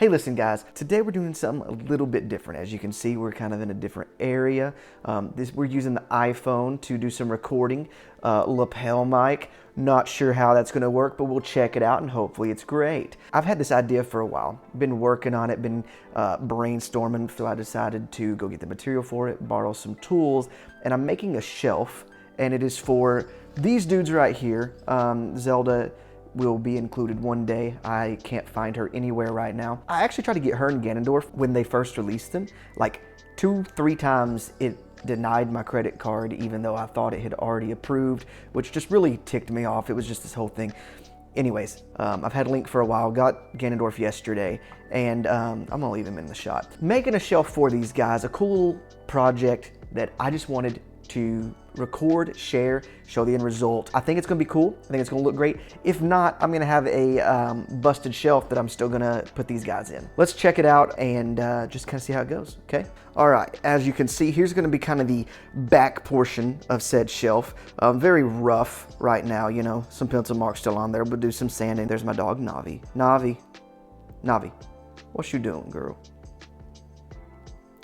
Hey, listen guys, today we're doing something a little bit different. As you can see, we're kind of in a different area. We're using the iPhone to do some recording, lapel mic. Not sure how that's gonna work, but we'll check it out and hopefully it's great. I've had this idea for a while, been working on it, been brainstorming, so I decided to go get the material for it, borrow some tools, and I'm making a shelf, and it is for these dudes right here. Zelda will be included one day. I can't find her anywhere right now. I actually tried to get her and Ganondorf when they first released them. Like 2-3 times it denied my credit card even though I thought it had already approved, which just really ticked me off. It was just this whole thing. Anyways, I've had Link for a while, got Ganondorf yesterday, and I'm gonna leave him in the shot. Making a shelf for these guys, a cool project that I just wanted to record, share, show the end result. I think it's gonna be cool. I think it's gonna look great. If not, I'm gonna have a busted shelf that I'm still gonna put these guys in. Let's check it out and just kind of see how it goes, okay? All right, as you can see, here's gonna be kind of the back portion of said shelf. Very rough right now, you know, some pencil marks still on there. We'll do some sanding. There's my dog, Navi. Navi, what you doing, girl?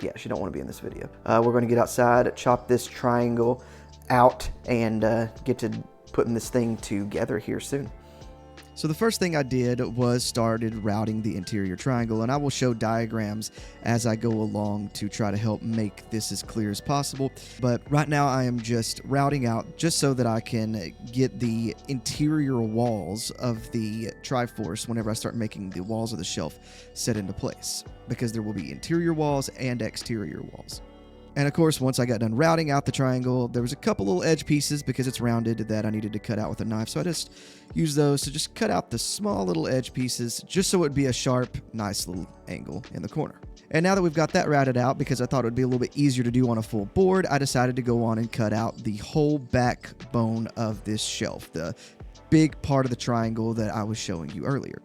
Yeah, she don't want to be in this video. We're going to get outside, chop this triangle out, and get to putting this thing together here soon. So the first thing I did was started routing the interior triangle, and I will show diagrams as I go along to try to help make this as clear as possible. But right now I am just routing out just so that I can get the interior walls of the Triforce whenever I start making the walls of the shelf set into place, because there will be interior walls and exterior walls. And of course, once I got done routing out the triangle, there was a couple little edge pieces because it's rounded that I needed to cut out with a knife. So I just used those to just cut out the small little edge pieces just so it would be a sharp, nice little angle in the corner. And now that we've got that routed out, because I thought it would be a little bit easier to do on a full board, I decided to go on and cut out the whole backbone of this shelf, the big part of the triangle that I was showing you earlier.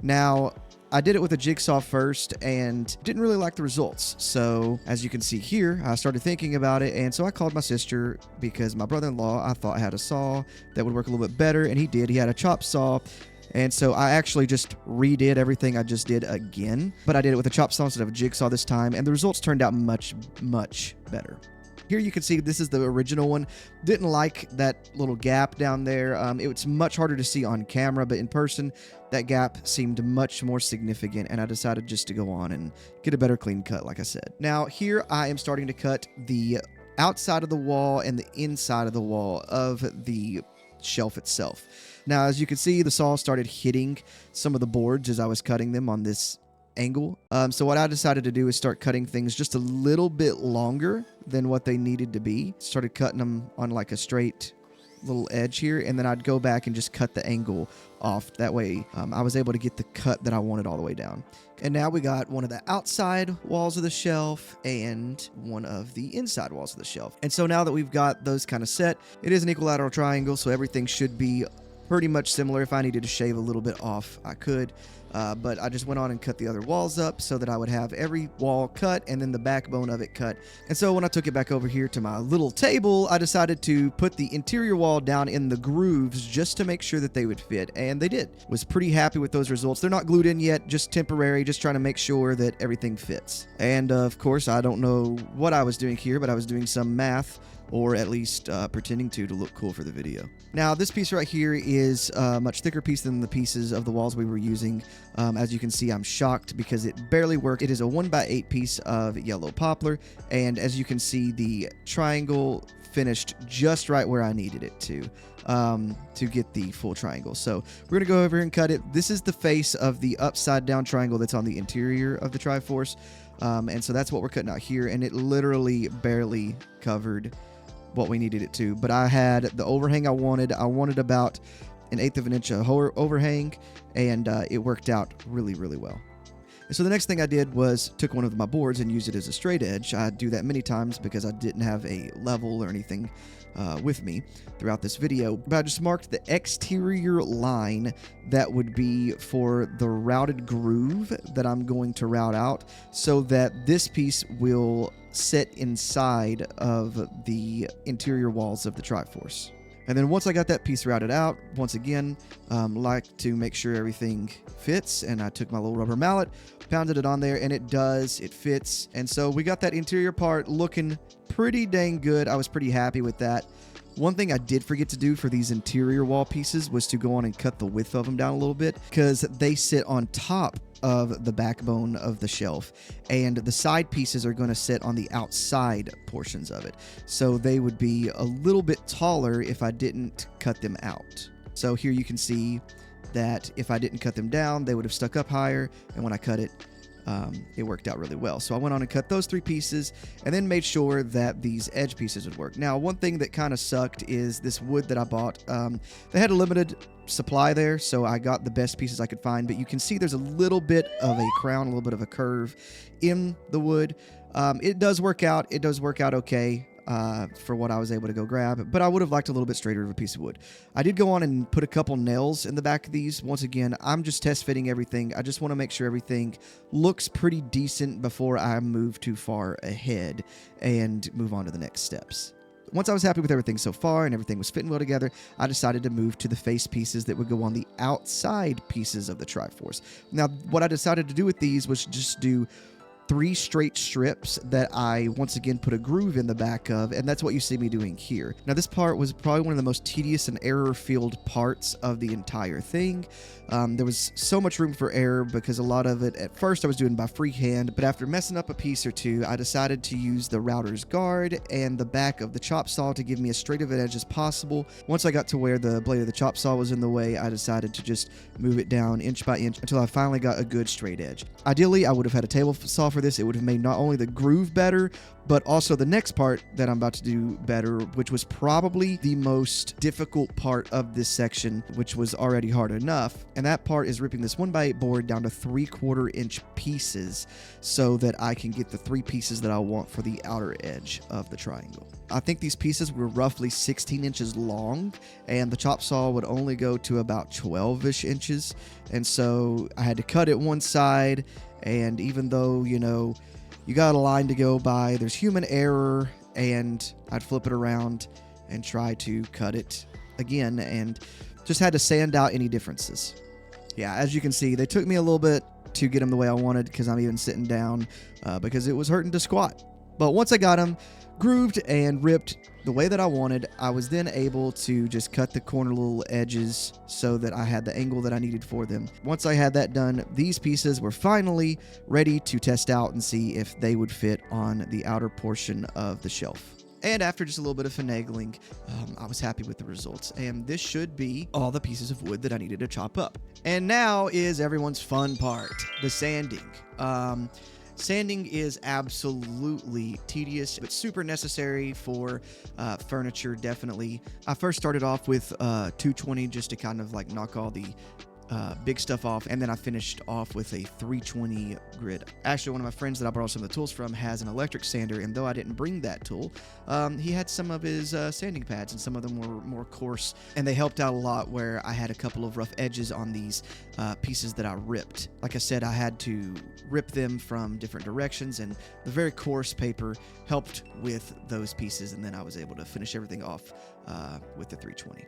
Now, I did it with a jigsaw first and didn't really like the results. So as you can see here, I started thinking about it, and so I called my sister because my brother-in-law I thought had a saw that would work a little bit better, and he did. He had a chop saw. And so I actually just redid everything I just did again, but I did it with a chop saw instead of a jigsaw this time, and the results turned out much, much better. Here you can see this is the original one. Didn't like that little gap down there. It was much harder to see on camera, but in person, that gap seemed much more significant, and I decided just to go on and get a better clean cut, like I said. Now, here I am starting to cut the outside of the wall and the inside of the wall of the shelf itself. Now, as you can see, the saw started hitting some of the boards as I was cutting them on this angle. So what I decided to do is start cutting things just a little bit longer than what they needed to be. Started cutting them on like a straight little edge here, and then I'd go back and just cut the angle off. That way I was able to get the cut that I wanted all the way down. And now we got one of the outside walls of the shelf and one of the inside walls of the shelf. And so now that we've got those kind of set, it is an equilateral triangle, so everything should be pretty much similar. If I needed to shave a little bit off, I could. But I just went on and cut the other walls up so that I would have every wall cut and then the backbone of it cut. And so when I took it back over here to my little table, I decided to put the interior wall down in the grooves just to make sure that they would fit. And they did. Was pretty happy with those results. They're not glued in yet, just temporary, just trying to make sure that everything fits. And of course, I don't know what I was doing here, but I was doing some math, or at least pretending to look cool for the video. Now, this piece right here is a much thicker piece than the pieces of the walls we were using. As you can see, I'm shocked because it barely worked. It is a 1x8 piece of yellow poplar, and as you can see, the triangle finished just right where I needed it to get the full triangle. So we're gonna go over here and cut it. This is the face of the upside down triangle that's on the interior of the Triforce. And so that's what we're cutting out here, and it literally barely covered what we needed it to. But I had the overhang I wanted. I wanted about 1/8 of an inch of overhang, and it worked out really, really well. And so the next thing I did was took one of my boards and used it as a straight edge. I do that many times because I didn't have a level or anything with me throughout this video, but I just marked the exterior line that would be for the routed groove that I'm going to route out, so that this piece will sit inside of the interior walls of the Triforce. And then once I got that piece routed out, once again, like to make sure everything fits, and I took my little rubber mallet, pounded it on there, and it does, it fits. And so we got that interior part looking pretty dang good. I was pretty happy with that. One thing I did forget to do for these interior wall pieces was to go on and cut the width of them down a little bit, because they sit on top of the backbone of the shelf, and the side pieces are going to sit on the outside portions of it. So they would be a little bit taller if I didn't cut them out. So here you can see that if I didn't cut them down, they would have stuck up higher, and when I cut it, it worked out really well. So I went on and cut those 3 pieces and then made sure that these edge pieces would work. Now, one thing that kind of sucked is this wood that I bought. They had a limited supply there, so I got the best pieces I could find, but you can see there's a little bit of a crown, a little bit of a curve in the wood. It does work out. It does work out okay. For what I was able to go grab, but I would have liked a little bit straighter of a piece of wood. I did go on and put a couple nails in the back of these. Once again, I'm just test fitting everything. I just want to make sure everything looks pretty decent before I move too far ahead and move on to the next steps. Once I was happy with everything so far and everything was fitting well together, I decided to move to the face pieces that would go on the outside pieces of the Triforce. Now, what I decided to do with these was just do 3 straight strips that I once again put a groove in the back of, and that's what you see me doing here. Now, this part was probably one of the most tedious and error-filled parts of the entire thing. There was so much room for error because a lot of it at first I was doing by freehand, but after messing up a piece or two, I decided to use the router's guard and the back of the chop saw to give me as straight of an edge as possible. Once I got to where the blade of the chop saw was in the way, I decided to just move it down inch by inch until I finally got a good straight edge. Ideally, I would have had a table saw for this. It would have made not only the groove better, but also the next part that I'm about to do better, which was probably the most difficult part of this section, which was already hard enough. And that part is ripping this 1x8 board down to 3/4 inch pieces so that I can get the 3 pieces that I want for the outer edge of the triangle. I think these pieces were roughly 16 inches long, and the chop saw would only go to about 12-ish inches. And so I had to cut it one side, and even though, you know, you got a line to go by, there's human error, and I'd flip it around and try to cut it again, and just had to sand out any differences. Yeah, as you can see, they took me a little bit to get them the way I wanted, because I'm even sitting down because it was hurting to squat. But once I got them grooved and ripped the way that I wanted, I was then able to just cut the corner little edges so that I had the angle that I needed for them. Once I had that done, these pieces were finally ready to test out and see if they would fit on the outer portion of the shelf. And after just a little bit of finagling, I was happy with the results. And this should be all the pieces of wood that I needed to chop up. And now is everyone's fun part, the sanding. Sanding is absolutely tedious, but super necessary for furniture, definitely. I first started off with 220 just to kind of like knock all the big stuff off, and then I finished off with a 320 grid. Actually, one of my friends that I borrowed some of the tools from has an electric sander, and though I didn't bring that tool, he had some of his sanding pads, and some of them were more coarse, and they helped out a lot where I had a couple of rough edges on these pieces that I ripped. Like I said, I had to rip them from different directions, and the very coarse paper helped with those pieces, and then I was able to finish everything off with the 320.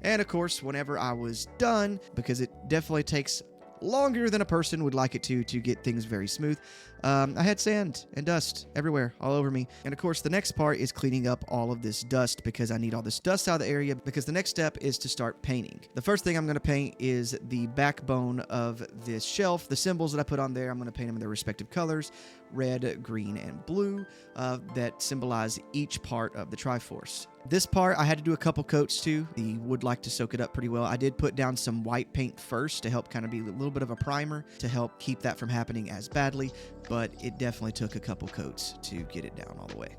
And of course, whenever I was done, because it definitely takes longer than a person would like it to get things very smooth, I had sand and dust everywhere, all over me. And of course, the next part is cleaning up all of this dust, because I need all this dust out of the area, because the next step is to start painting. The first thing I'm going to paint is the backbone of this shelf. The symbols that I put on there, I'm going to paint them in their respective colors, red, green, and blue, that symbolize each part of the Triforce. This part, I had to do a couple coats to. The wood liked to soak it up pretty well. I did put down some white paint first to help kind of be a little bit of a primer to help keep that from happening as badly, but it definitely took a couple coats to get it down all the way.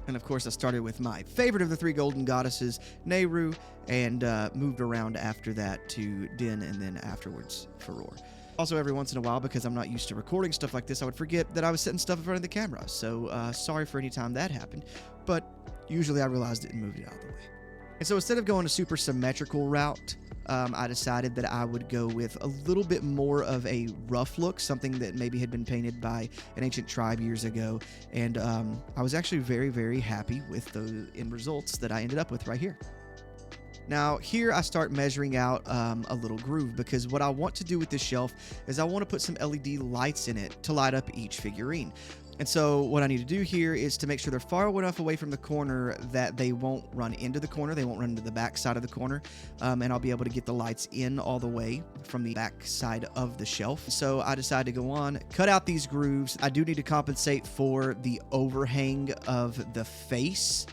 And of course, I started with my favorite of the 3 golden goddesses, Nehru, and moved around after that to Din, and then afterwards Furore. Also, every once in a while, because I'm not used to recording stuff like this, I would forget that I was setting stuff in front of the camera. So sorry for any time that happened, but usually I realized it and moved it out of the way. And so instead of going a super symmetrical route, I decided that I would go with a little bit more of a rough look, something that maybe had been painted by an ancient tribe years ago. And I was actually very, very happy with the end results that I ended up with right here. Now here I start measuring out a little groove, because what I want to do with this shelf is I want to put some LED lights in it to light up each figurine. And so what I need to do here is to make sure they're far enough away from the corner that they won't run into the corner, they won't run into the back side of the corner, and I'll be able to get the lights in all the way from the back side of the shelf. So I decided to go on, cut out these grooves. I do need to compensate for the overhang of the face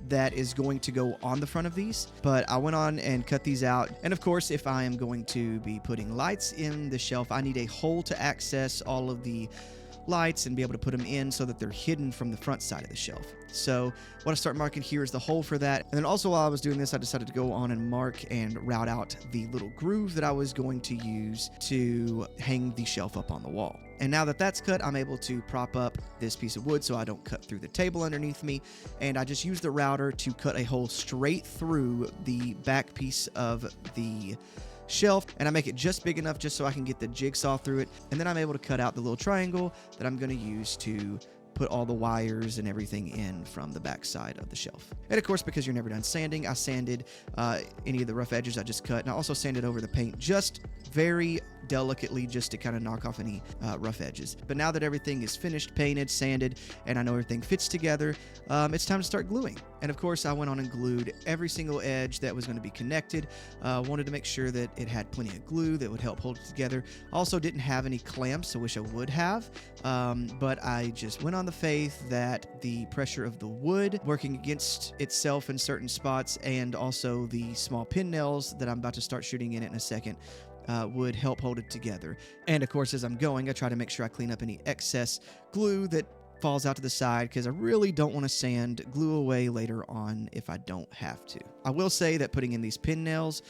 that is going to go on the front of these, but I went on and cut these out. And of course, if I am going to be putting lights in the shelf, I need a hole to access all of the lights and be able to put them in so that they're hidden from the front side of the shelf. So what I start marking here is the hole for that. And then also while I was doing this, I decided to go on and mark and route out the little groove that I was going to use to hang the shelf up on the wall. And now that that's cut, I'm able to prop up this piece of wood so I don't cut through the table underneath me. And I just use the router to cut a hole straight through the back piece of the shelf, and I make it just big enough just so I can get the jigsaw through it. And then I'm able to cut out the little triangle that I'm going to use to put all the wires and everything in from the back side of the shelf. And of course, because you're never done sanding, I sanded any of the rough edges I just cut, and I also sanded over the paint just very delicately just to kind of knock off any rough edges. But now that everything is finished, painted, sanded, and I know everything fits together, it's time to start gluing. And of course, I went on and glued every single edge that was going to be connected. Wanted to make sure that it had plenty of glue that would help hold it together. Also didn't have any clamps, I wish I would have, but I just went on the faith that the pressure of the wood working against itself in certain spots, and also the small pin nails that I'm about to start shooting in it in a second, would help hold it together. And of course, as I'm going, I try to make sure I clean up any excess glue that falls out to the side, because I really don't want to sand glue away later on if I don't have to. I will say that putting in these pin nails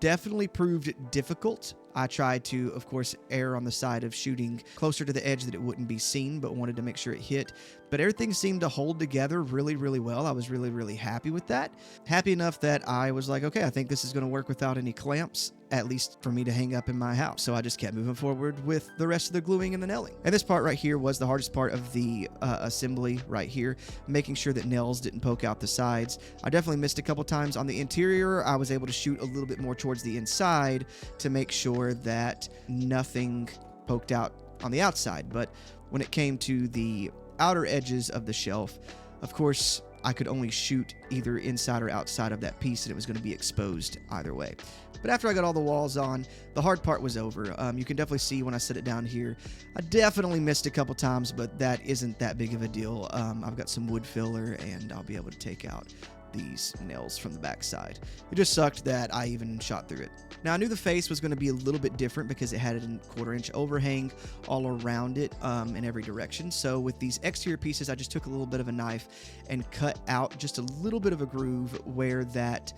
definitely proved difficult. I tried to, of course, err on the side of shooting closer to the edge that it wouldn't be seen, but wanted to make sure it hit. But everything seemed to hold together really, really well. I was really, really happy with that. Happy enough that I was like, okay, I think this is going to work without any clamps, at least for me to hang up in my house. So I just kept moving forward with the rest of the gluing and the nailing. And this part right here was the hardest part of the assembly right here, making sure that nails didn't poke out the sides. I definitely missed a couple times on the interior. I was able to shoot a little bit more towards the inside to make sure that nothing poked out on the outside. But when it came to the outer edges of the shelf, of course, I could only shoot either inside or outside of that piece, and it was going to be exposed either way. But after I got all the walls on, the hard part was over. You can definitely see when I set it down here, I definitely missed a couple times, but that isn't that big of a deal. I've got some wood filler, and I'll be able to take out these nails from the back side. It just sucked that I even shot through it. Now, I knew the face was going to be a little bit different because it had a 1/4 inch overhang all around it in every direction. So with these exterior pieces, I just took a little bit of a knife and cut out just a little bit of a groove where that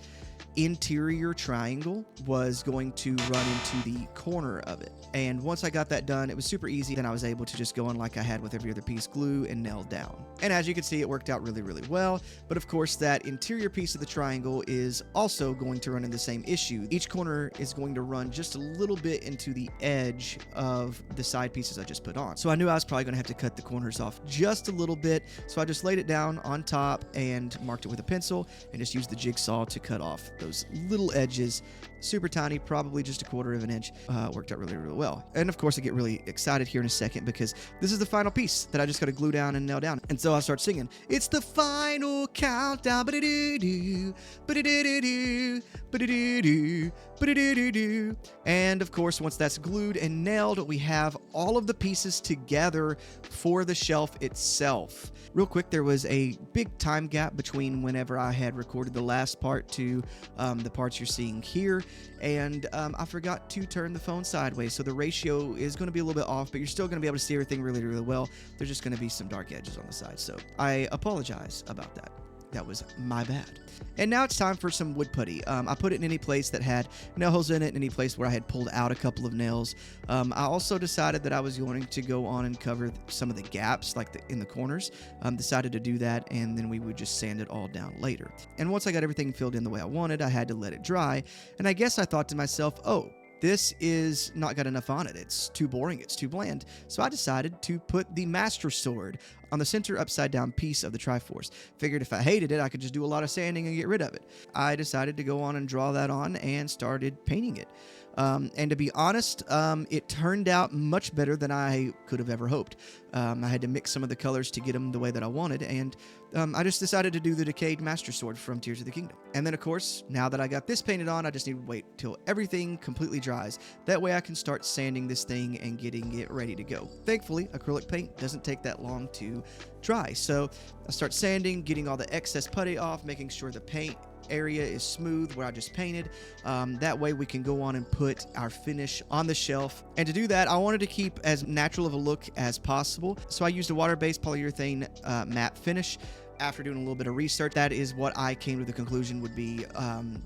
interior triangle was going to run into the corner of it. And once I got that done, it was super easy. Then I was able to just go in like I had with every other piece, glue and nail down. And as you can see, it worked out really, really well. But of course, that interior piece of the triangle is also going to run into the same issue. Each corner is going to run just a little bit into the edge of the side pieces I just put on. So I knew I was probably going to have to cut the corners off just a little bit. So I just laid it down on top and marked it with a pencil and just used the jigsaw to cut off those little edges. Super tiny, probably just a 1/4 of an inch. Worked out really, really well. And of course, I get really excited here in a second because this is the final piece that I just got to glue down and nail down. And so I start singing, "It's the final countdown, ba-da-doo-doo, ba-da-doo-doo, ba-da-doo-doo, ba-da-doo-doo." And of course, once that's glued and nailed, we have all of the pieces together for the shelf itself. Real quick, there was a big time gap between whenever I had recorded the last part to the parts you're seeing here, and I forgot to turn the phone sideways, so the ratio is going to be a little bit off, but you're still going to be able to see everything really, really well. There's just going to be some dark edges on the side, so I apologize about that. That was my bad. And now it's time for some wood putty. I put it in any place that had nail holes in it, any place where I had pulled out a couple of nails. I also decided that I was going to go on and cover some of the gaps, like in the corners. Decided to do that, and then we would just sand it all down later. And once I got everything filled in the way I wanted, I had to let it dry. And I guess I thought to myself, oh, this is not got enough on it. It's too boring. It's too bland. So I decided to put the Master Sword on the center upside down piece of the Triforce. Figured if I hated it, I could just do a lot of sanding and get rid of it. I decided to go on and draw that on and started painting it. And to be honest, it turned out much better than I could have ever hoped. I had to mix some of the colors to get them the way that I wanted, and I just decided to do the Decayed Master Sword from Tears of the Kingdom. And then, of course, now that I got this painted on, I just need to wait till everything completely dries. That way I can start sanding this thing and getting it ready to go. Thankfully, acrylic paint doesn't take that long to dry, so I start sanding, getting all the excess putty off, making sure the paint area is smooth where I just painted. That way we can go on and put our finish on the shelf. And to do that, I wanted to keep as natural of a look as possible. So I used a water-based polyurethane matte finish. After doing a little bit of research, that is what I came to the conclusion would be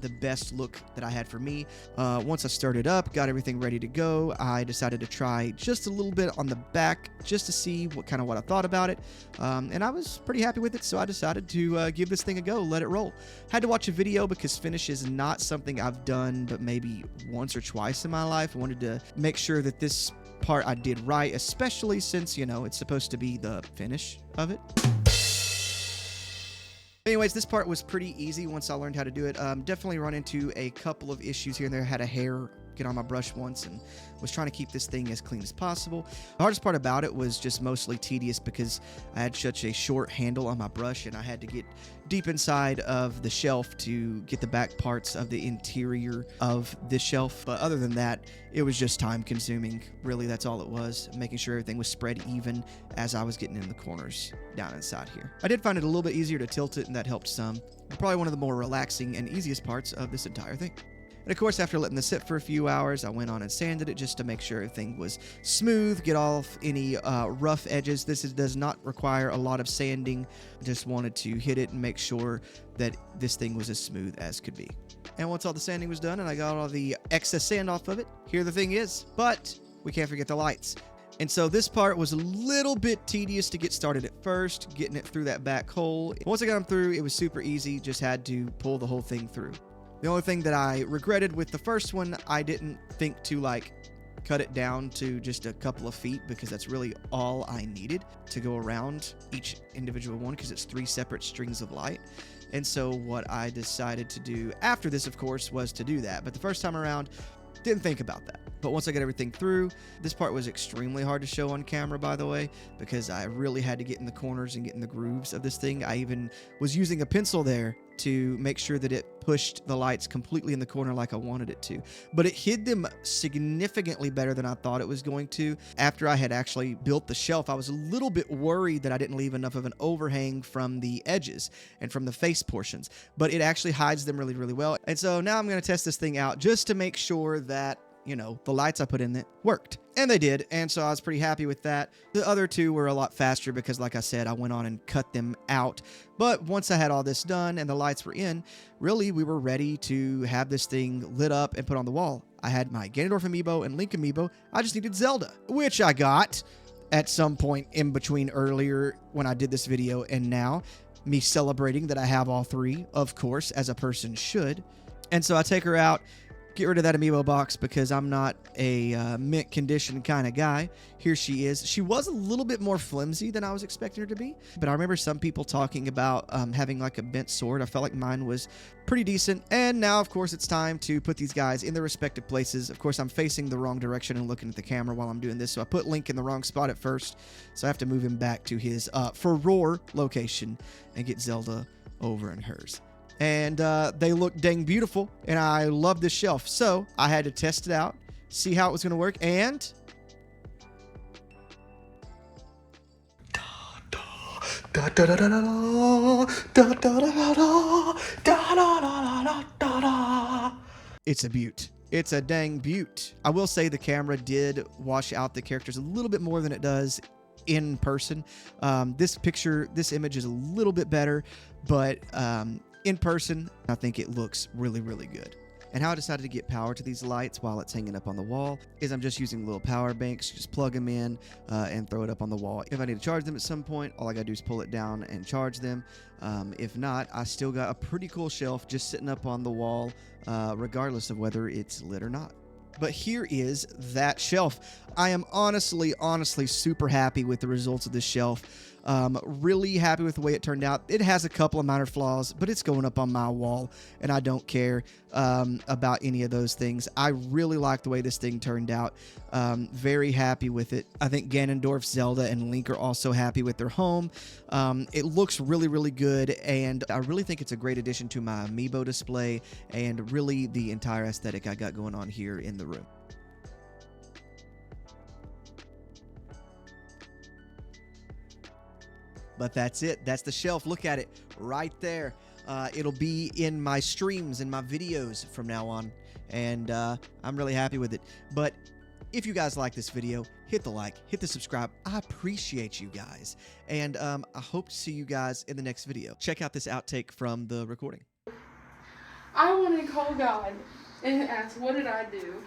the best look that I had for me. Once I started up, got everything ready to go, I decided to try just a little bit on the back just to see what I thought about it. And I was pretty happy with it, so I decided to give this thing a go, let it roll. Had to watch a video because finish is not something I've done but maybe once or twice in my life. I wanted to make sure that this part I did right, especially since, it's supposed to be the finish of it. Anyways, this part was pretty easy once I learned how to do it. Definitely run into a couple of issues here and there. Had a hair get on my brush once and was trying to keep this thing as clean as possible. The hardest part about it was just mostly tedious because I had such a short handle on my brush and I had to get deep inside of the shelf to get the back parts of the interior of the shelf. But other than that, it was just time consuming. Really, that's all it was, making sure everything was spread even as I was getting in the corners down inside here. I did find it a little bit easier to tilt it, and that helped some. Probably one of the more relaxing and easiest parts of this entire thing. And of course, after letting this sit for a few hours, I went on and sanded it just to make sure everything was smooth, get off any rough edges. This does not require a lot of sanding. I just wanted to hit it and make sure that this thing was as smooth as could be. And once all the sanding was done and I got all the excess sand off of it, here the thing is. But we can't forget the lights. And so this part was a little bit tedious to get started at first, getting it through that back hole. Once I got them through, it was super easy, just had to pull the whole thing through. The only thing that I regretted with the first one, I didn't think to cut it down to just a couple of feet because that's really all I needed to go around each individual one because it's 3 separate strings of light. And so what I decided to do after this, of course, was to do that. But the first time around, didn't think about that. But once I got everything through, this part was extremely hard to show on camera, by the way, because I really had to get in the corners and get in the grooves of this thing. I even was using a pencil there to make sure that it pushed the lights completely in the corner like I wanted it to. But it hid them significantly better than I thought it was going to. After I had actually built the shelf, I was a little bit worried that I didn't leave enough of an overhang from the edges and from the face portions. But it actually hides them really, really well. And so now I'm going to test this thing out just to make sure that the lights I put in it worked. And they did, and so I was pretty happy with that. The other two were a lot faster because, like I said, I went on and cut them out. But once I had all this done and the lights were in, really, we were ready to have this thing lit up and put on the wall. I had my Ganondorf Amiibo and Link Amiibo. I just needed Zelda, which I got at some point in between earlier when I did this video and now. Me celebrating that I have all 3, of course, as a person should. And so I take her out, get rid of that Amiibo box because I'm not a mint condition kind of guy. Here she is. She was a little bit more flimsy than I was expecting her to be, but I remember some people talking about having a bent sword. I felt like mine was pretty decent. And now, of course, it's time to put these guys in their respective places. Of course, I'm facing the wrong direction and looking at the camera while I'm doing this, so I put Link in the wrong spot at first, so I have to move him back to his Furore location and get Zelda over in hers. And they look dang beautiful, and I love this shelf. So I had to test it out, see how it was going to work, and it's a beaut. It's a dang beaut. I will say the camera did wash out the characters a little bit more than it does in person. This image is a little bit better, but in person, I think it looks really, really good. And how I decided to get power to these lights while it's hanging up on the wall is I'm just using little power banks, just plug them in and throw it up on the wall. If I need to charge them at some point, all I gotta do is pull it down and charge them. If not, I still got a pretty cool shelf just sitting up on the wall, regardless of whether it's lit or not. But here is that shelf. I am honestly super happy with the results of this shelf. Really happy with the way it turned out. It has a couple of minor flaws, but it's going up on my wall, and I don't care about any of those things. I really like the way this thing turned out. Very happy with it. I think Ganondorf, Zelda, and Link are also happy with their home. It looks really good, and I really think it's a great addition to my Amiibo display and really the entire aesthetic I got going on here in the room. But that's it. That's the shelf. Look at it right there. It'll be in my streams and my videos from now on, and I'm really happy with it. But if you guys like this video, hit the like, hit the subscribe. I appreciate you guys, and I hope to see you guys in the next video. Check out this outtake from the recording. I want to call God and ask, what did I do?